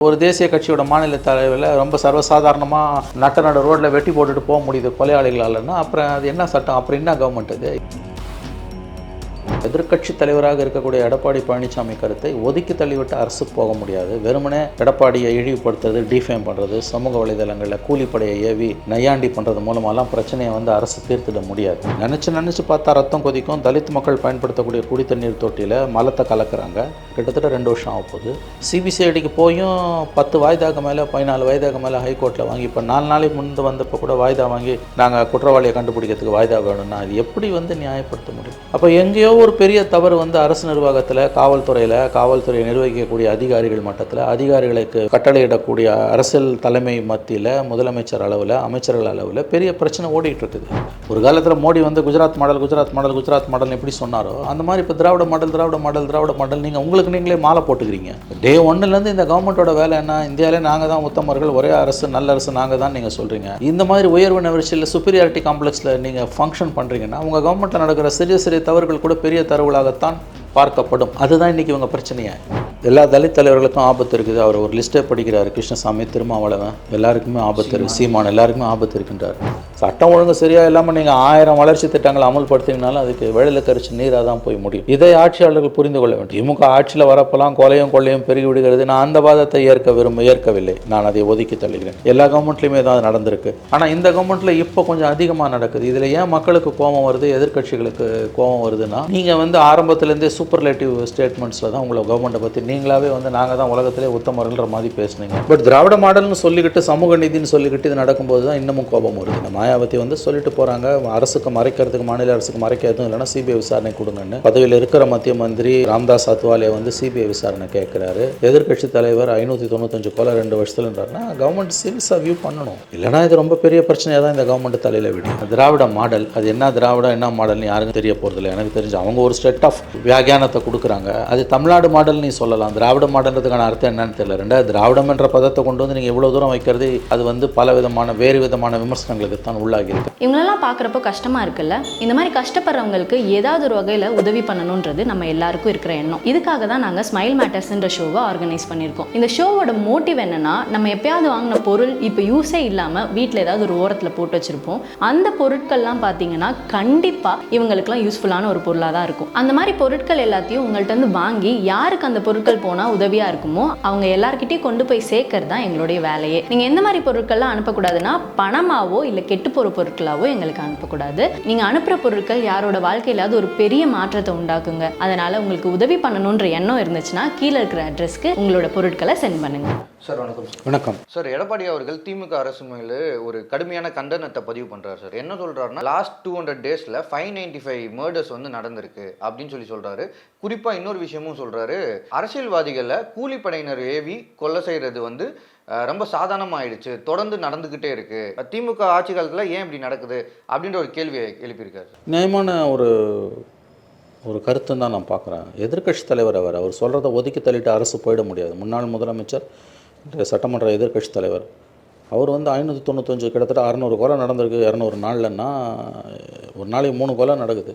ஒரு தேசிய கட்சியோட மாநில தலைவரில் ரொம்ப சர்வசாதாரணமாக நட்ட ரோட்டில் வெட்டி போட்டுட்டு போக முடியுது கொலையாளிகளாலன்னா அப்புறம் அது என்ன சட்டம், அப்புறம் என்ன கவர்மெண்ட் இது? எதிர்க்கட்சி தலைவராக இருக்கக்கூடிய எடப்பாடி பழனிசாமி கருத்தை ஒதுக்கி தள்ளிவிட்டு அரசு போக முடியாது. வெறுமனே எடப்பாடியை இழிவுபடுத்துறது, டிஃபேம் பண்ணுறது, சமூக வலைதளங்களில் கூலிப்படையை ஏவி நையாண்டி பண்ணுறது மூலமாலாம் பிரச்சனையை அரசு தீர்த்திட முடியாது. நினச்சி பார்த்தா ரத்தம் கொதிக்கும். தலித் மக்கள் பயன்படுத்தக்கூடிய குடி தண்ணீர் தொட்டியில் மலத்தை கலக்கிறாங்க. கிட்டத்தட்ட 2 வருஷம் ஆக போகுது. சிபிசிஐடிக்கு போயும் 10 வாய்தாக்கு மேலே 14 வாய்தாக்கு மேலே ஹைகோர்ட்டில் வாங்கி இப்போ 4 நாளைக்கு முன்பு வந்தப்போ கூட வாய்தா வாங்கி நாங்கள் குற்றவாளியை கண்டுபிடிக்கிறதுக்கு வாய்தா வேணும்னா அது எப்படி நியாயப்படுத்த முடியும்? அப்போ எங்கேயோ ஒரு பெரிய தவறு அரசு நிர்வாகத்தில், காவல்துறையை நிர்வகிக்கக்கூடிய அதிகாரிகள் மட்டத்தில், அதிகாரிகளுக்கு கட்டளையிடக்கூடிய அரசியல் தலைமை மத்தியில், முதலமைச்சர் அளவில், அமைச்சர்கள் அளவில் பெரிய பிரச்சனை ஓடிட்டு இருக்குது. ஒரு காலத்தில் மோடி குஜராத் மாடல் எப்படி சொன்னாரோ அந்த மாதிரி இப்போ திராவிட மாடல் நீங்கள் உங்களுக்கு நீங்களே மாலை போட்டுக்கிறீங்க. டே 1லேருந்து இந்த கவர்மெண்ட்டோட வேலை என்ன? இந்தியாவிலே நாங்கள் தான் உத்தமர்கள், ஒரே அரசு, நல்ல அரசு நாங்கள் தான் நீங்கள் சொல்கிறீங்க. இந்த மாதிரி உயர்வு நெரிசலில் சுப்பீரியாரிட்டி காம்ப்ளெக்ஸில் நீங்கள் ஃபங்க்ஷன் பண்ணுறீங்கன்னா உங்கள் கவர்மெண்ட்டில் நடக்கிற சிறிய தவறுகள் கூட பெரிய தரவுகளாகத்தான் பார்க்கப்படும். அதுதான் இன்றைக்கி இவங்க பிரச்சனையா. எல்லா தலித் தலைவர்களுக்கும் ஆபத்து இருக்குது. அவர் ஒரு லிஸ்ட்டே படிக்கிறார். கிருஷ்ணசாமி, திருமாவளவன், எல்லாருக்குமே ஆபத்து இருக்குது. சீமான், எல்லாருக்குமே ஆபத்து இருக்கின்றார். சட்டம் ஒழுங்கு சரியாக இல்லாமல் நீங்கள் 1000 வளர்ச்சி திட்டங்களை அமல்படுத்தினாலும் அதுக்கு வெள்ளை கரிச்சு நீராக தான் போய் முடியும். இதை ஆட்சியாளர்கள் புரிந்து கொள்ள வேண்டும். திமுக ஆட்சியில் வரப்பெல்லாம் கொலையும் பெருகி விடுகிறது. நான் அந்த வாதத்தை ஏற்கவில்லை. நான் அதை ஒதுக்கி தள்ளுகிறேன். எல்லா கவர்மெண்ட்லையுமே தான் நடந்திருக்கு. ஆனால் இந்த கவர்மெண்ட்டில் இப்போ கொஞ்சம் அதிகமாக நடக்குது. இதில் ஏன் மக்களுக்கு கோபம் வருது, எதிர்க்கட்சிகளுக்கு கோபம் வருதுன்னா, நீங்கள் ஆரம்பத்திலேருந்தே சூப்பர்லேட்டிவ் ஸ்டேட்மெண்ட்ஸில் தான் உங்களை கவர்மெண்ட்டை பற்றி நீங்களாவே நாங்கள் தான் உலகத்திலே உத்தமர்கள்ன்ற மாதிரி பேசுனீங்க. பட் திராவிட மாடல்னு சொல்லிக்கிட்டு, சமூக நீதினு சொல்லிக்கிட்டு இது நடக்கும்போது தான் இன்னமும் கோபம் வருது. மாயாவதி சொல்லிட்டு போகிறாங்க, அரசுக்கு மறைக்கிறதுக்கு, மாநில அரசுக்கு மறைக்கிறதும் இல்லைன்னா சிபிஐ விசாரணை கொடுங்கன்னு. பதவியில் இருக்கிற மத்திய மந்திரி ராம்தாஸ் அத்வாலே சிபிஐ விசாரணை கேட்குறாரு. எதிர்க்கட்சி தலைவர் 595 கொலை 2 வருஷத்துலன்றாருன்னா கவர்மெண்ட் சீரியஸாக வியூ பண்ணணும். இல்லைனா இது ரொம்ப பெரிய பிரச்சனையாக தான் இந்த கவர்மெண்ட் தலையில் விடும். திராவிட மாடல் அது என்ன, திராவிடம் என்ன மாடல்னு யாருக்கும் தெரிய போகிறதில்ல. எனக்கு தெரிஞ்சு அவங்க ஒரு ஸ்டெட் ஆஃப் வியாகியானத்தை கொடுக்குறாங்க. அது தமிழ்நாடு மாடல் நீ சொல்லலாம். திராவிட மாடல்ன்றதுக்கான அர்த்தம் என்னன்னு தெரியல. ரெண்டாவது, திராவிடம் என்ற பதத்தை கொண்டு நீங்கள் இவ்வளோ தூரம் வைக்கிறது அது பல விதமான வேறு விதமான விமர்சனங்களுக்கு தான் உள்ளாகி இருக்கு. இவங்களெல்லாம் பார்க்குறப்போ கஷ்டமாக இருக்குல்ல. இந்த மாதிரி கஷ்டப்படுறவங்களுக்கு ஏதாவது ஒரு வகையில் உதவி பண்ணணுன்றது நம்ம எல்லாருக்கும் இருக்கிற எண்ணம். இதுக்காக தான் நாங்கள் ஸ்மைல் மேட்டர்ஸ்ன்ற ஷோவை ஆர்கனைஸ் பண்ணியிருக்கோம். இந்த ஷோவோட மோட்டிவ் என்னன்னா, நம்ம எப்பயாவது வாங்கின பொருள் இப்போ யூஸே இல்லாமல் வீட்டில் ஏதாவது ஒரு ஓரத்தில் போட்டு வச்சுருப்போம். அந்த பொருட்கள்லாம் பார்த்தீங்கன்னா கண்டிப்பாக இவங்களுக்குலாம் யூஸ்ஃபுல்லான ஒரு பொருளாக தான் இருக்கும். அந்த மாதிரி பொருட்கள் எல்லாத்தையும் உங்கள்கிட்ட வாங்கி யாருக்கு அந்த பொருட்கள் போனால் உதவியாக இருக்குமோ அவங்க எல்லார்கிட்டையும் கொண்டு போய் சேர்க்கறது தான் எங்களுடைய வேலையே. நீங்கள் எந்த மாதிரி பொருட்கள்லாம் அனுப்பக்கூடாதுன்னா, பணமாவோ இல்லை கெட்டு போகிற பொருட்களாவோ எங்களுக்கு அனுப்பக்கூடாது. நீங்கள் அனுப்புகிற பொருட்கள் யாரோட வாழ்க்கையிலாவது ஒரு பெரிய மாற்றத்தை உண்டாக்குங்க. அதனால் உங்களுக்கு உதவி பண்ணணுன்ற எண்ணம் இருந்துச்சுன்னா கீழே இருக்கிற அட்ரஸ்க்கு உங்களோட பொருட்களை சென்ட் பண்ணுங்க. சார் வணக்கம். வணக்கம் சார். எடப்பாடி அவர்கள் திமுக அரசு மேல ஒரு கடுமையான கண்டனத்தை பதிவு பண்றாரு சார். என்ன சொல்றாருன்னா, லாஸ்ட் 200 டேஸ்ல 595 மர்டர்ஸ் நடந்திருக்கு அப்படின்னு சொல்றாரு. குறிப்பா இன்னொரு விஷயமும் சொல்றாரு, அரசியல்வாதிகளை கூலிப்படையினர் ஏவி கொலை செய்யறது ரொம்ப சாதாரணமாயிடுச்சு, தொடர்ந்து நடந்துகிட்டே இருக்கு. திமுக ஆட்சி காலத்துல ஏன் இப்படி நடக்குது அப்படின்ற ஒரு கேள்வியை எழுப்பியிருக்காரு. நியாயமான ஒரு கருத்துன்னு தான் நான் பார்க்குறேன். எதிர்க்கட்சி தலைவர் அவர் சொல்கிறத ஒதுக்கி தள்ளிட்டு அரசு போயிட முடியாது. முன்னாள் முதலமைச்சர், சட்டமன்ற எதிர்க்கட்சி தலைவர், அவர் 595 கிட்டத்தட்ட 600 கொலை நடந்திருக்கு 200 நாள்லன்னா, ஒரு நாளைக்கு 3 கொலை நடக்குது.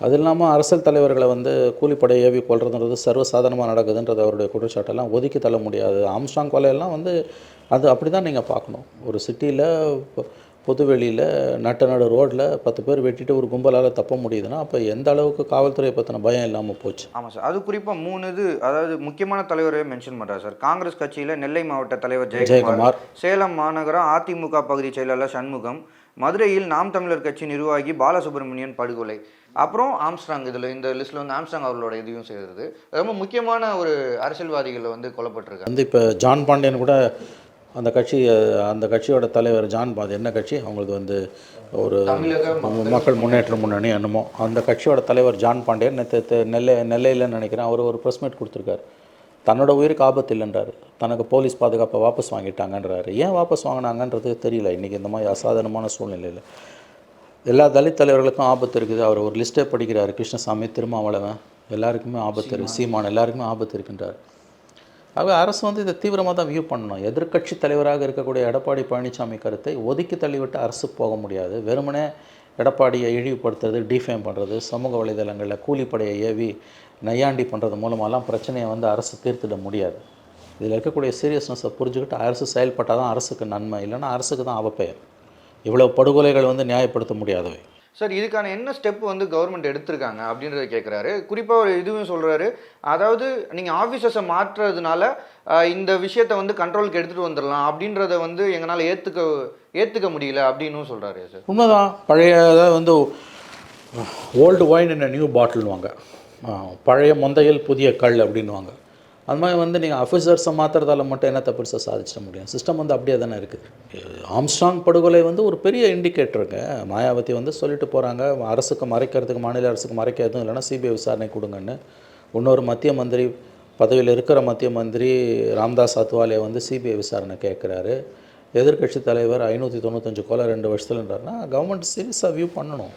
அது இல்லாமல் அரசியல் தலைவர்களை கூலிப்படை ஏவி கொள்றதுன்றது சர்வசாதாரணமாக நடக்குதுன்றது அவருடைய குற்றச்சாட்டெல்லாம் ஒதுக்கி தள்ள முடியாது. ஆம்ஸ்ட்ராங் கொலையெல்லாம் அது அப்படி தான் நீங்கள் பார்க்கணும். ஒரு சிட்டியில் பொதுவெளியில் நடு ரோட்டில் 10 பேர் வெட்டிட்டு ஒரு கும்பலால் தப்ப முடியுதுன்னா அப்போ எந்த அளவுக்கு காவல்துறையை பற்றின பயம் இல்லாமல் போச்சு. ஆமாம் சார். அது குறிப்பாக 3 அதாவது முக்கியமான தலைவரை மென்ஷன் பண்ணுறாரு சார். காங்கிரஸ் கட்சியில் நெல்லை மாவட்ட தலைவர் ஜெயக்குமார், சேலம் மாநகரம் அதிமுக பகுதி செயலாளர் சண்முகம், மதுரையில் நாம் தமிழர் கட்சி நிர்வாகி பாலசுப்ரமணியன் படுகொலை, அப்புறம் ஆம்ஸ்ட்ராங். இதில் இந்த லிஸ்ட்டில் ஆம்ஸ்ட்ராங் அவர்களோட இதையும் செய்கிறது. ரொம்ப முக்கியமான ஒரு அரசியல்வாதிகள் கொல்லப்பட்டிருக்காங்க. இப்போ ஜான் பாண்டியன் கூட அந்த கட்சியோட தலைவர் ஜான் பாண்டியன், என்ன கட்சி அவங்களுக்கு ஒரு மக்கள் முன்னேற்ற முன்னணி என்னமோ, அந்த கட்சியோட தலைவர் ஜான் பாண்டியன் நெல்லையில் நினைக்கிறேன், அவர் ஒரு ப்ரெஸ் மீட் கொடுத்துருக்காரு. தன்னோட உயிருக்கு ஆபத்து இல்லைன்றாரு. தனக்கு போலீஸ் பாதுகாப்பை வாபஸ் வாங்கிட்டாங்கன்றாரு. ஏன் வாபஸ் வாங்கினாங்கன்றது தெரியல. இன்றைக்கி இந்த மாதிரி அசாதாரணமான சூழ்நிலையில் எல்லா தலித் தலைவர்களுக்கும் ஆபத்து இருக்குது. அவர் ஒரு லிஸ்ட்டே படிக்கிறார். கிருஷ்ணசாமி, திருமாவளவன், எல்லாருக்குமே ஆபத்து இருக்குது. சீமான், எல்லாருக்குமே ஆபத்து இருக்கின்றார். ஆக அரசு இதை தீவிரமாக தான் வியூ பண்ணணும். எதிர்க்கட்சி தலைவராக இருக்கக்கூடிய எடப்பாடி பழனிசாமி கருத்தை ஒதுக்கி தள்ளிவிட்டு அரசு போக முடியாது. வெறுமனே எடப்பாடியை இழிவுபடுத்துறது, டிஃபேம் பண்ணுறது, சமூக வலைதளங்களில் கூலிப்படையை ஏவி நையாண்டி பண்ணுறது மூலமாலாம் பிரச்சனையை அரசு தீர்த்திட முடியாது. இதில் இருக்கக்கூடிய சீரியஸ்னஸை புரிஞ்சுக்கிட்டு அரசு செயல்பட்டால் தான் அரசுக்கு நன்மை, இல்லைன்னா அரசுக்கு தான் அவப்பெயர். இவ்வளோ படுகொலைகள் வந்து நியாயப்படுத்த முடியாதவை. சார் இதுக்கான என்ன ஸ்டெப் வந்து கவர்மெண்ட் எடுத்திருக்காங்க அப்படின்றத கேட்குறாரு. குறிப்பாக ஒரு இதுவும் சொல்கிறாரு, அதாவது நீங்கள் ஆஃபீஸர்ஸை மாற்றுறதுனால இந்த விஷயத்தை வந்து கண்ட்ரோலுக்கு எடுத்துகிட்டு வந்துடலாம் அப்படின்றத வந்து எங்களால் ஏற்றுக்க முடியல அப்படின்னும் சொல்கிறாரு சார். உண்மைதான். பழைய அதாவது வந்து ஓல்டு ஒயின் இன் நியூ பாட்டில்னுவாங்க, பழைய மொந்தையில் புதிய கல் அப்படின்வாங்க. அது மாதிரி வந்து நீங்கள் ஆஃபீஸர்ஸை மாற்றுறதால மட்டும் என்ன பெருசாக சாதிச்சிட முடியும்? சிஸ்டம் வந்து அப்படியே தானே இருக்குது. ஆம்ஸ்ட்ராங் படுகொலை வந்து ஒரு பெரிய இண்டிகேட்டருங்க. மாயாவதி வந்து சொல்லிட்டு போகிறாங்க, அரசுக்கு மறைக்கிறதுக்கு, மாநில அரசுக்கு மறைக்க எதுவும் இல்லைன்னா சிபிஐ விசாரணை கொடுங்கன்னு. இன்னொரு மத்திய மந்திரி, பதவியில் இருக்கிற மத்திய மந்திரி ராம்தாஸ் அத்வாலே வந்து சிபிஐ விசாரணை கேட்குறாரு. எதிர்க்கட்சி தலைவர் 595 கொலை 2 வருஷத்துலன்றாருன்னா கவர்மெண்ட் சீரியஸாக வியூ பண்ணணும்.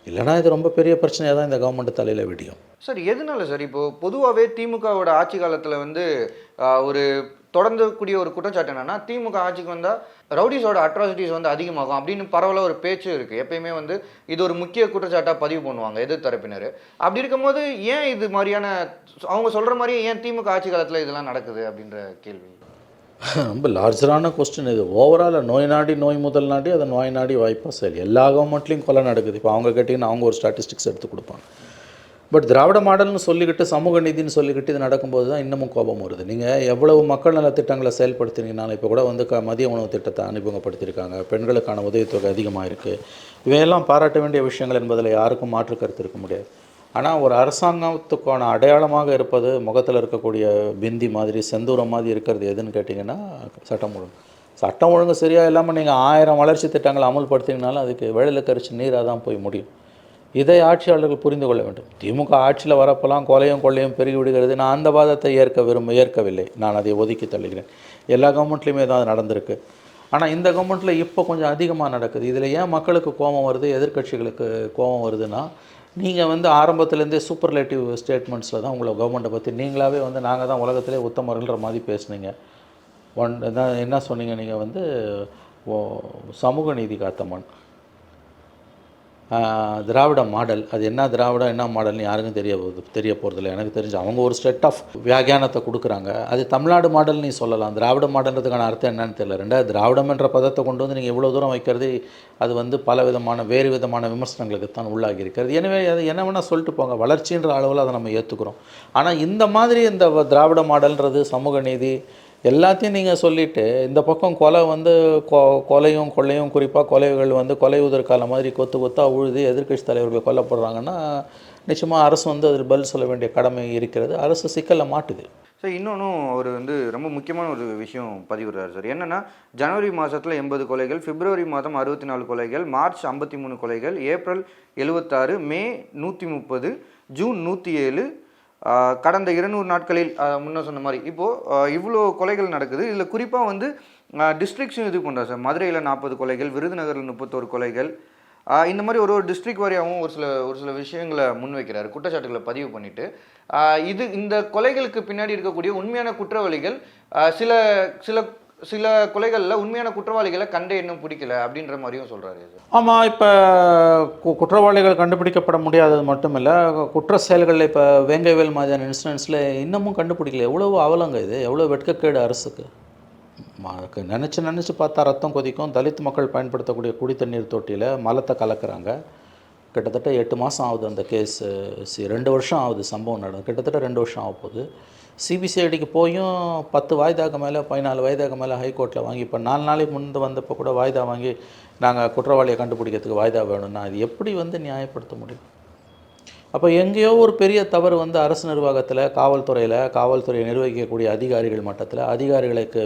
இல்லைனா இது ரொம்ப பெரிய பிரச்சனையாக தான் இந்த கவர்மெண்ட் தலையில் விடியும். சார் எதனால சார் இப்போது பொதுவாகவே திமுகவோட ஆட்சி காலத்தில் வந்து ஒரு தொடர்ந்தக்கூடிய ஒரு குற்றச்சாட்டு என்னன்னா, திமுக ஆட்சிக்கு வந்தால் ரவுடிஸோட அட்ராசிட்டிஸ் வந்து அதிகமாகும் அப்படின்னு பரவலாக ஒரு பேச்சு இருக்குது. எப்பயுமே வந்து இது ஒரு முக்கிய குற்றச்சாட்டாக பதிவு பண்ணுவாங்க எதிர்த்தரப்பினர். அப்படி இருக்கும்போது ஏன் இது மாதிரியான அவங்க சொல்கிற மாதிரியே ஏன் திமுக ஆட்சி காலத்தில் இதெல்லாம் நடக்குது அப்படின்ற கேள்வி ரொம்ப லார்ஜரான கொஸ்டின் இது. ஓவரால் நோய் நாடி நோய் முதல் நாடி அதை நோய் நாடி வாய்ப்பாக சரி எல்லா கவர்மெண்ட்லேயும் கொலை நடக்குது. இப்போ அவங்க கேட்டிங்கன்னா அவங்க ஒரு ஸ்டாட்டிஸ்டிக்ஸ் எடுத்து கொடுப்பாங்க. பட் திராவிட மாடல்னு சொல்லிக்கிட்டு, சமூக நீதினு சொல்லிக்கிட்டு இது நடக்கும்போது தான் இன்னமும் கோபம் வருது. நீங்கள் எவ்வளவு மக்கள் நல திட்டங்களை செயல்படுத்தினீங்கனாலும், இப்போ கூட வந்து மதிய உணவு திட்டத்தை அறிமுகப்படுத்தியிருக்காங்க, பெண்களுக்கான உதவித்தொகை அதிகமாக இருக்குது. இவையெல்லாம் பாராட்ட வேண்டிய விஷயங்கள் என்பதில் யாருக்கும் மாற்று கருத்து இருக்க முடியாது. ஆனால் ஒரு அரசாங்கத்துக்கான அடையாளமாக இருப்பது முகத்தில் இருக்கக்கூடிய பிந்தி மாதிரி, செந்தூரம் மாதிரி இருக்கிறது எதுன்னு கேட்டிங்கன்னா சட்டம் ஒழுங்கு. சட்டம் ஒழுங்கு சரியாக இல்லாமல் நீங்கள் 1000 வளர்ச்சி திட்டங்களை அமல்படுத்தினாலும் அதுக்கு வெள்ளத்தில் கரிச்சு நீராக தான் போய் முடியும். இதை ஆட்சியாளர்கள் புரிந்து கொள்ள வேண்டும். திமுக ஆட்சியில் வரப்பெல்லாம் கொலையும் கொள்ளையும் பெருகி விடுகிறது. நான் அந்த வாதத்தை ஏற்கவில்லை. நான் அதை ஒதுக்கி தள்ளுகிறேன். எல்லா கவர்மெண்ட்லேயுமே தான் அது நடந்திருக்கு. ஆனால் இந்த கவர்மெண்ட்டில் இப்போ கொஞ்சம் அதிகமாக நடக்குது. இதில் ஏன் மக்களுக்கு கோபம் வருது, எதிர்க்கட்சிகளுக்கு கோபம் வருதுன்னா, நீங்கள் வந்து ஆரம்பத்துலேருந்தே சூப்பர்லேட்டிவ் ஸ்டேட்மெண்ட்ஸில் தான் உங்களை கவர்மெண்ட்டை பற்றி நீங்களாகவே வந்து நாங்கள் தான் உலகத்திலே உத்தமர்கள்ன்ற மாதிரி பேசுனீங்க. என்ன சொன்னீங்க நீங்கள் வந்து சமூக நீதி காத்தமன், திராவிட மாடல். அது என்ன திராவிடம் என்ன மாடல்னு யாருக்கும் தெரிய போகிறதில்ல. எனக்கு தெரிஞ்சு அவங்க ஒரு செட் ஆஃப் வியாகியானத்தை கொடுக்குறாங்க. அது தமிழ்நாடு மாடல் நீ சொல்லலாம். திராவிட மாடல்ன்றதுக்கான அர்த்தம் என்னன்னு தெரியல. ரெண்டாவது திராவிடம் என்ற பதத்தை கொண்டு வந்து நீங்கள் இவ்வளோ தூரம் வைக்கிறது, அது வந்து பல விதமான வேறு விதமான விமர்சனங்களுக்கு தான் உள்ளாகி இருக்கிறது. எனவே அது என்ன வேணால் சொல்லிட்டு போங்க, வளர்ச்சின்ற அளவில் அதை நம்ம ஏற்றுக்கிறோம். ஆனால் இந்த மாதிரி இந்த திராவிட மாடல்ன்றது, சமூக நீதி எல்லாத்தையும் நீங்கள் சொல்லிவிட்டு, இந்த பக்கம் கொலை வந்து கொலையும் கொள்ளையும், குறிப்பாக கொலைகள் வந்து கொலை உதிர்கால மாதிரி கொத்தாக உழுது எதிர்க்கட்சி தலைவர்கள் கொல்லப்படுறாங்கன்னா நிச்சயமாக அரசு வந்து அதில் பதில் சொல்ல வேண்டிய கடமை இருக்கிறது. அரசு சிக்கலில் மாட்டுது. சார் இன்னொன்றும் ஒரு வந்து ரொம்ப முக்கியமான ஒரு விஷயம் பதிவிடுறாரு சார். என்னென்னா, ஜனவரி மாதத்தில் 80 கொலைகள், பிப்ரவரி மாதம் 64 கொலைகள், மார்ச் 53 கொலைகள், ஏப்ரல் 76, மே 130, ஜூன் 107, கடந்த 200 நாட்களில் முன்ன சொன்ன மாதிரி இப்போது இவ்வளோ கொலைகள் நடக்குது. இதில் குறிப்பாக வந்து டிஸ்ட்ரிக்ஸும் இது பண்ணுறாரு சார். மதுரையில் 40 கொலைகள், விருதுநகரில் 31 கொலைகள், இந்த மாதிரி ஒரு கொலைகள் வாரியாகவும் ஒரு சில விஷயங்களை முன்வைக்கிறாரு, குற்றச்சாட்டுகளை பதிவு பண்ணிவிட்டு. இந்த கொலைகளுக்கு பின்னாடி இருக்கக்கூடிய உண்மையான குற்றவாளிகள் சில சில சில கொலைகளில் உண்மையான குற்றவாளிகளை இன்னும் பிடிக்கல அப்படின்ற மாதிரியும் சொல்கிறாரு. ஆமாம், இப்போ குற்றவாளிகள் கண்டுபிடிக்கப்பட முடியாதது மட்டும் இல்லை, குற்ற செயல்களில் இப்போ வேங்கைவேல் மாதிரியான இன்சிடென்ட்ஸில் இன்னமும் கண்டுபிடிக்கல. எவ்வளோ அவலங்க இது, எவ்வளோ வெட்கக்கேடு அரசுக்கு. நினச்சி பார்த்தா ரத்தம் கொதிக்கும். தலித் மக்கள் பயன்படுத்தக்கூடிய குடி தண்ணீர் தொட்டியில் மலத்தை கலக்கிறாங்க. கிட்டத்தட்ட 8 மாதம் ஆகுது அந்த கேஸு. 2 வருஷம் ஆகுது சம்பவம் நடந்து, கிட்டத்தட்ட 2 வருஷம் ஆக போகுது. சிபிசிஐடிக்கு போயும் 10 வாய்தாக்கு மேலே 14 வாய்தாக்கு மேலே ஹைகோர்ட்டில் வாங்கி, இப்போ 4 நாளைக்கு முன்பு வந்தப்போ கூட வாய்தா வாங்கி நாங்கள் குற்றவாளியை கண்டுபிடிக்கிறதுக்கு வாய்தா வேணும்னா அது எப்படி வந்து நியாயப்படுத்த முடியும்? அப்போ எங்கேயோ ஒரு பெரிய தவறு வந்து அரசு நிர்வாகத்தில், காவல்துறையை நிர்வகிக்கக்கூடிய அதிகாரிகள் மட்டத்தில், அதிகாரிகளுக்கு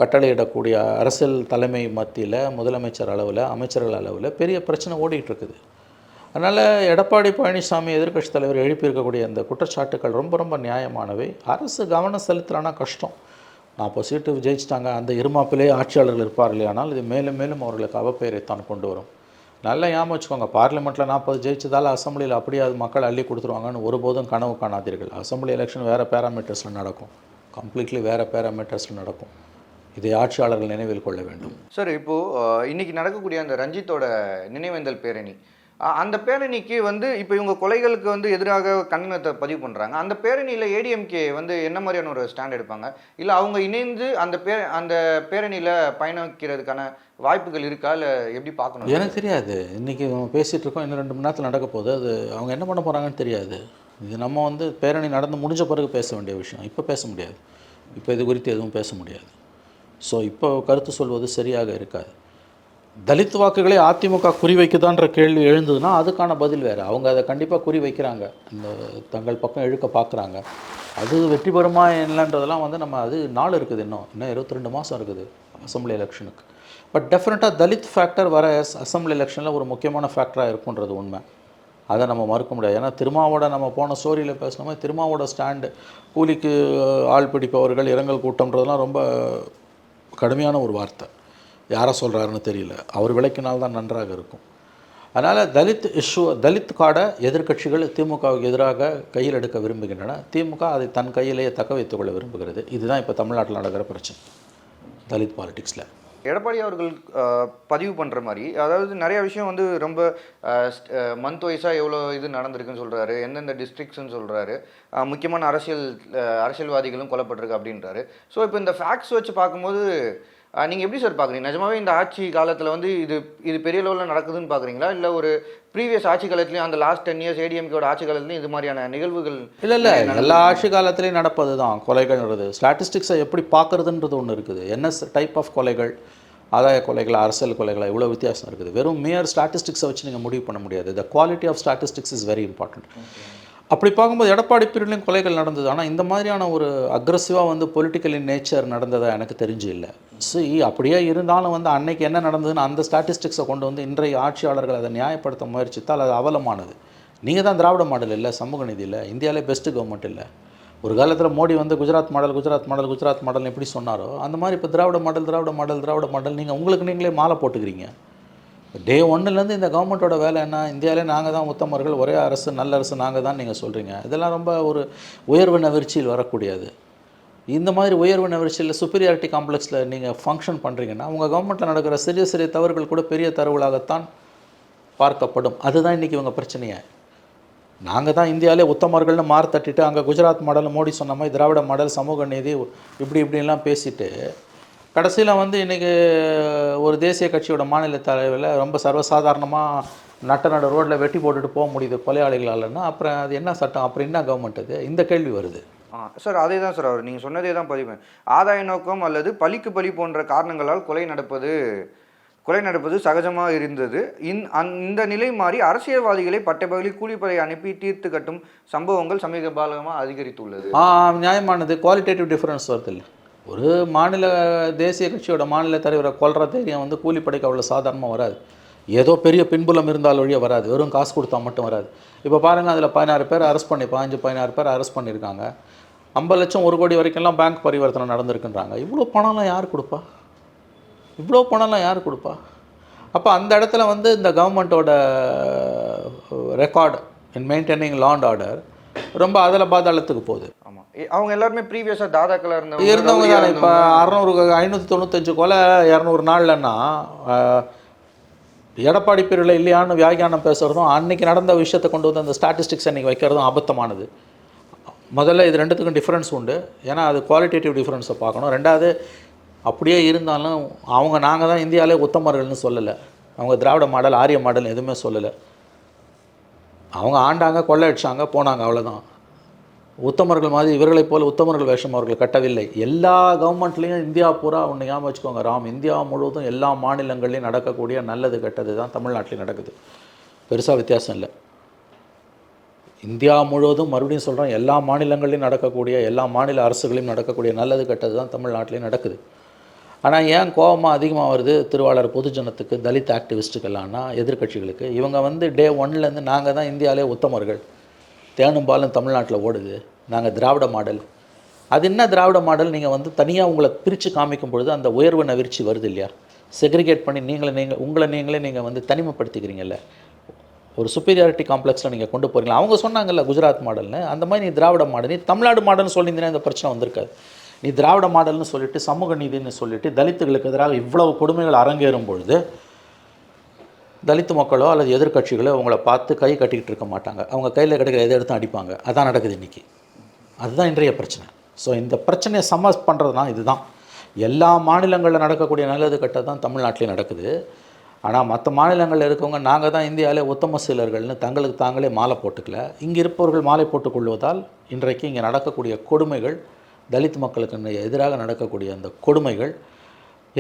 கட்டளையிடக்கூடிய அரசியல் தலைமை மத்தியில், முதலமைச்சர் அளவில், அமைச்சர்கள் அளவில் பெரிய பிரச்சனை ஓடிட்டுருக்குது. அதனால் எடப்பாடி பழனிசாமி எதிர்க்கட்சி தலைவர் எழுப்பியிருக்கக்கூடிய அந்த குற்றச்சாட்டுக்கள் ரொம்ப ரொம்ப நியாயமானவை. அரசு கவனம் செலுத்தலைன்னா கஷ்டம். 40 சீட்டு ஜெயிச்சிட்டாங்க, அந்த இருமாப்பிலே ஆட்சியாளர்கள் இருப்பார்களே, ஆனால் இது மேலும் மேலும் அவர்களுக்கு அவப்பெயரைத்தான் கொண்டு வரும். நல்லா ஞாபகம் வச்சுக்கோங்க, பார்லிமெண்ட்டில் 40 ஜெயிச்சதால் அசம்பிளியில் அப்படியே அது மக்கள் அள்ளி கொடுத்துருவாங்கன்னு ஒருபோதும் கனவு காணாதீர்கள். அசம்பிளி எலெக்ஷன் வேறு பேராமீட்டர்ஸில் நடக்கும், கம்ப்ளீட்லி வேறு பேராமீட்டர்ஸில் நடக்கும். இதை ஆட்சியாளர்கள் நினைவில் கொள்ள வேண்டும். சார் இப்போது இன்றைக்கி நடக்கக்கூடிய அந்த ரஞ்சித்தோட நினைவேந்தல் பேரணி அந்த பேரணிக்கு வந்து இப்போ இவங்க கொலைகளுக்கு வந்து எதிராக கண்டனத்தை பதிவு பண்ணுறாங்க. அந்த பேரணியில் ஏடிஎம்கே வந்து என்ன மாதிரியான ஒரு ஸ்டாண்ட் எடுப்பாங்க? இல்லை அவங்க இணைந்து அந்த பேரணியில் பயணிக்கிறதுக்கான வாய்ப்புகள் இருக்கா, இல்லை எப்படி பார்க்கணும்? எனக்கு தெரியாது. இன்றைக்கி பேசிகிட்டு இருக்கோம், இன்னும் 2 மணி நேரத்தில் நடக்க போகுது. அது அவங்க என்ன பண்ண போகிறாங்கன்னு தெரியாது. இது நம்ம வந்து பேரணி நடந்து முடிஞ்ச பிறகு பேச வேண்டிய விஷயம். இப்போ பேச முடியாது. இப்போ இது குறித்து எதுவும் பேச முடியாது. ஸோ இப்போ கருத்து சொல்வது சரியாக இருக்காது. தலித் வாக்குகளை அதிமுக குறிவைக்குதான்ற கேள்வி எழுந்ததுன்னா அதுக்கான பதில் வேறு. அவங்க அதை கண்டிப்பாக குறி வைக்கிறாங்க, இந்த தங்கள் பக்கம் இழுக்க பார்க்குறாங்க. அது வெற்றி பெறுமா இல்லைன்றதெல்லாம் வந்து நம்ம அது நாள் இருக்குது, இன்னும் 22 மாதம் இருக்குது அசம்பிளி எலெக்ஷனுக்கு. பட் டெஃபினட்டாக தலித் ஃபேக்டர் வர அசம்பிளி எலெக்ஷனில் ஒரு முக்கியமான ஃபேக்டராக இருக்குன்றது உண்மை. அதை நம்ம மறுக்க முடியாது. ஏன்னா திருமாவோட நம்ம போன ஸ்டோரியில் பேசின மாதிரி திருமாவோட ஸ்டாண்டு கூலிக்கு ஆள் பிடிப்பவர்கள் இரங்கல் கூட்டம்ன்றதுலாம் ரொம்ப கடுமையான ஒரு வார்த்தை. யாரை சொல்கிறாருன்னு தெரியல. அவர் விளக்கினால்தான் நன்றாக இருக்கும். அதனால் தலித் இஷ்யூ, தலித் கார்டை எதிர்க்கட்சிகள் திமுகவுக்கு எதிராக கையில் எடுக்க விரும்புகின்றன. திமுக அதை தன் கையிலேயே தக்க வைத்துக்கொள்ள விரும்புகிறது. இதுதான் இப்போ தமிழ்நாட்டில் நடக்கிற பிரச்சனை தலித் பாலிடிக்ஸில். எடப்பாடி அவர்கள் பதிவு பண்ணுற மாதிரி, அதாவது நிறைய விஷயம் வந்து ரொம்ப மந்த் வைஸாக எவ்வளோ இது நடந்திருக்குன்னு சொல்கிறாரு, எந்தெந்த டிஸ்ட்ரிக்ட்ஸ்ன்னு சொல்கிறாரு, முக்கியமான அரசியல்வாதிகளும் கொல்லப்பட்டிருக்கு அப்படின்றாரு. ஸோ இப்போ இந்த ஃபேக்ட்ஸ் வச்சு பார்க்கும்போது நீங்கள் எப்படி சார் பார்க்குறீங்க? நிஜமாவே இந்த ஆட்சி காலத்தில் வந்து இது பெரிய லெவலில் நடக்குதுன்னு பார்க்குறீங்களா, இல்லை ஒரு ப்ரீவியஸ் ஆட்சி காலத்துலேயும் அந்த லாஸ்ட் 10 இயர்ஸ் ஏடிஎம்கேயோட ஆட்சி காலத்துலையும் இது மாதிரியான நிகழ்வுகள்? இல்லை எல்லா ஆட்சி காலத்துலேயும் நடப்பது தான் கொலைகள்ன்றது. ஸ்டாட்டிஸ்டிக்ஸை எப்படி பார்க்குறதுன்றது ஒன்று இருக்குது. என்ன டைப் ஆஃப் கொலைகள், ஆதாய கொலைகள், அரசியல் கொலைகள், இவ்வளோ வித்தியாசம் இருக்குது. வெறும் மியர் ஸ்டாட்டிஸ்டிக்ஸை வச்சு நீங்கள் முடிவு பண்ண முடியாது. The quality of statistics is very important. அப்படி பார்க்கும்போது எடப்பாடி பீரியட்லையும் கொலைகள் நடந்தது. ஆனால் இந்த மாதிரியான ஒரு அக்ரெசிவாக வந்து பொலிட்டிக்கல் இன் நேச்சர் நடந்ததை எனக்கு தெரிஞ்சு இல்லை. அப்படியே இருந்தாலும் வந்து அன்னைக்கு என்ன நடந்ததுன்னு அந்த ஸ்டாட்டிஸ்டிக்ஸை கொண்டு வந்து இன்றைய ஆட்சியாளர்கள் அதை நியாயப்படுத்த முயற்சித்தால் அது அவலமானது. நீங்கள் தான் திராவிட மாடல் இல்லை, சமூக நீதி இல்லை, இந்தியாவிலே பெஸ்ட்டு கவர்மெண்ட் இல்லை. ஒரு காலத்தில் மோடி வந்து குஜராத் மாடல் எப்படி சொன்னாரோ அந்த மாதிரி இப்போ திராவிட மாடல் நீங்கள் உங்களுக்கு நீங்களே மாலை போட்டுக்கிறீங்க. டே 1லேருந்து இந்த கவர்மெண்ட்டோட வேலை என்ன? இந்தியாவிலே நாங்கள் தான் உத்தமர்கள், ஒரே அரசு, நல்ல அரசு நாங்கள் தான் நீங்கள் சொல்கிறீங்க. இதெல்லாம் ரொம்ப ஒரு உயர்வு நெகிழ்ச்சியில் வரக்கூடியது. இந்த மாதிரி உயர்வு நெகிழ்ச்சியில் சுப்பீரியாரிட்டி காம்ப்ளெக்ஸில் நீங்கள் ஃபங்க்ஷன் பண்ணுறீங்கன்னா உங்கள் கவர்மெண்ட்டில் நடக்கிற சிறிய தவறுகள் கூட பெரிய தவறுகளாகத்தான் பார்க்கப்படும். அதுதான் இன்றைக்கி இவங்க பிரச்சனையே. நாங்கள் தான் இந்தியாவிலே உத்தமர்கள்னு தட்டிட்டு அங்கே குஜராத் மாடல், மோடி சொன்ன மாதிரி திராவிட மாடல், சமூக நீதி இப்படிலாம் பேசிட்டு கடைசியில் வந்து இன்றைக்கி ஒரு தேசிய கட்சியோட மாநில தலைவரில் ரொம்ப சர்வசாதாரணமாக நட்ட ரோட்டில் வெட்டி போட்டுட்டு போக முடியுது கொலையாளிகளாலன்னா அப்புறம் அது என்ன சட்டம், அப்புறம் என்ன கவர்மெண்ட் அது? இந்த கேள்வி வருது. சார் அதே தான் சார் அவர் நீங்கள் சொன்னதே தான் பதிவு. ஆதாய நோக்கம் அல்லது பழிக்கு பழி போன்ற காரணங்களால் கொலை நடப்பது சகஜமாக இருந்தது. இந்த நிலை மாறி அரசியல்வாதிகளை பட்டப்பகலில் கூலிப்படை அனுப்பி தீர்த்து கட்டும் சம்பவங்கள் சமீப காலமாக அதிகரித்துள்ளது. நியாயமானது. குவாலிட்டேட்டிவ் டிஃப்ரென்ஸ் வருது இல்லை. ஒரு மாநில தேசிய கட்சியோட மாநில தலைவரை கொல்ற தைரியம் வந்து கூலிப்படைக்கு அவ்வளோ சாதாரணமாக வராது. ஏதோ பெரிய பின்புலம் இருந்தால் வழியாக வராது. வெறும் காசு கொடுத்தா மட்டும் வராது. இப்போ பாருங்கள், அதில் 16 பேர் அரெஸ்ட் பண்ணி 15-16 பேர் அரெஸ்ட் பண்ணியிருக்காங்க. 50 லட்சம் 1 கோடி வரைக்கும்லாம் பேங்க் பரிவர்த்தனை நடந்திருக்குன்றாங்க. இவ்வளோ பணம்லாம் யார் கொடுப்பா? அப்போ அந்த இடத்துல வந்து இந்த கவர்மெண்ட்டோட record in maintaining law and order ரொம்ப அதில் பாதாளத்துக்கு போகுது. ஆமாம், அவங்க எல்லாருமே ப்ரீவியஸாக தாதாக்களாக இருந்தவங்க தானே. இப்போ 595 கொலை 200 நாள்லன்னா எடப்பாடி பீரியடில் இல்லையான்னு வியாகியானம் பேசுகிறதும் அன்றைக்கி நடந்த விஷயத்தை கொண்டு வந்து அந்த ஸ்டாட்டிஸ்டிக்ஸ் அன்றைக்கி வைக்கிறதும் அபத்தமானது. முதல்ல இது ரெண்டுத்துக்கும் டிஃப்ரென்ஸ் உண்டு. ஏன்னா அது குவாலிட்டேட்டிவ் டிஃப்ரென்ஸை பார்க்கணும். ரெண்டாவது, அப்படியே இருந்தாலும் நாங்கள் தான் இந்தியாவிலே உத்தமர்கள்னு சொல்லலை. அவங்க திராவிட மாடல், ஆரிய மாடல் எதுவுமே சொல்லலை. அவங்க ஆண்டாங்க, கொள்ளை அடித்தாங்க, போனாங்க, அவ்வளோதான். உத்தமர்கள் மாதிரி இவர்களைப் போல உத்தமர்கள் வேஷம் அவர்கள் கட்டவில்லை. எல்லா கவர்மெண்ட்லேயும் இந்தியா பூரா ஒன்று ஞாபகம் வச்சுக்கோங்க ராம், இந்தியா முழுவதும் எல்லா மாநிலங்கள்லையும் நடக்கக்கூடிய நல்லது கெட்டது தான் தமிழ்நாட்டிலையும் நடக்குது. பெருசாக வித்தியாசம் இல்லை. இந்தியா முழுவதும் மறுபடியும் சொல்கிறேன், எல்லா மாநிலங்கள்லையும் நடக்கக்கூடிய, எல்லா மாநில அரசுகளையும் நடக்கக்கூடிய நல்லது கெட்டது தான் தமிழ்நாட்டிலையும் நடக்குது. ஆனால் ஏன் கோபமாக அதிகமாக வருது திருவாளர் பொதுஜனத்துக்கு, தலித் ஆக்டிவிஸ்ட்டுக்கெல்லாம்னா, எதிர்கட்சிகளுக்கு? இவங்க வந்து டே 1லேருந்து நாங்கள் தான் இந்தியாவிலே உத்தமர்கள், தேனும் பாலும் தமிழ்நாட்டில் ஓடுது, நாங்கள் திராவிட மாடல். அது என்ன திராவிட மாடல்? நீங்கள் வந்து தனியாக உங்களை பிரித்து காமிக்கும் பொழுது அந்த உயர்வு நவிர்ச்சி வருது இல்லையா? செக்ரிகேட் பண்ணி உங்களை நீங்களே வந்து தனிமைப்படுத்திக்கிறீங்கல்ல. ஒரு சுப்பீரியாரிட்டி காம்ப்ளெக்ஸில் நீங்கள் கொண்டு போகிறீங்களா? அவங்க சொன்னாங்கல்ல குஜராத் மாடல்னு, அந்த மாதிரி நீ திராவிட மாடல், நீ தமிழ்நாடு மாடல்னு சொல்லியிருந்தீங்கன்னா இந்த பிரச்சனை வந்திருக்காது. நீ திராவிட மாடல்னு சொல்லிவிட்டு, சமூக நீதினு சொல்லிவிட்டு, தலித்துகளுக்கு எதிராக இவ்வளவு கொடுமைகள் அரங்கேறும் பொழுது தலித் மக்களோ அல்லது எதிர்க்கட்சிகளோ அவங்கள பார்த்து கை கட்டிக்கிட்டு இருக்க மாட்டாங்க. அவங்க கையில் கிடைக்கிற எதை எடுத்து அடிப்பாங்க. அதான் நடக்குது இன்றைக்கி. அதுதான் இன்றைய பிரச்சனை. ஸோ இந்த பிரச்சனையை சமஸ் பண்ணுறதுனா இதுதான். எல்லா மாநிலங்களில் நடக்கக்கூடிய நல்லது கெட்டது தான் தமிழ்நாட்டிலையும் நடக்குது. ஆனால் மற்ற மாநிலங்களில் இருக்கவங்க நாங்கள் தான் இந்தியாவிலே உத்தம சீலர்கள்னு தங்களுக்கு தாங்களே மாலை போட்டுக்கல. இங்கே இருப்பவர்கள் மாலை போட்டுக்கொள்வதால் இன்றைக்கு இங்கே நடக்கக்கூடிய கொடுமைகள், தலித் மக்களுக்கு எதிராக நடக்கக்கூடிய அந்த கொடுமைகள்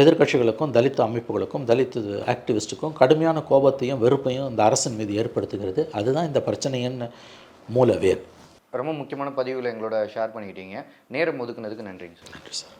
எதிர்க்கட்சிகளுக்கும் தலித் அமைப்புகளுக்கும் தலித் ஆக்டிவிஸ்ட்டுக்கும் கடுமையான கோபத்தையும் வெறுப்பையும் இந்த அரசின் மீது ஏற்படுத்துகிறது. அதுதான் இந்த பிரச்சனையின் மூலவேர். ரொம்ப முக்கியமான பதிவுகளை எங்களோட ஷேர் பண்ணிக்கிட்டீங்க. நேரம் ஒதுக்குனதுக்கு நன்றிங்க சார். நன்றி சார்.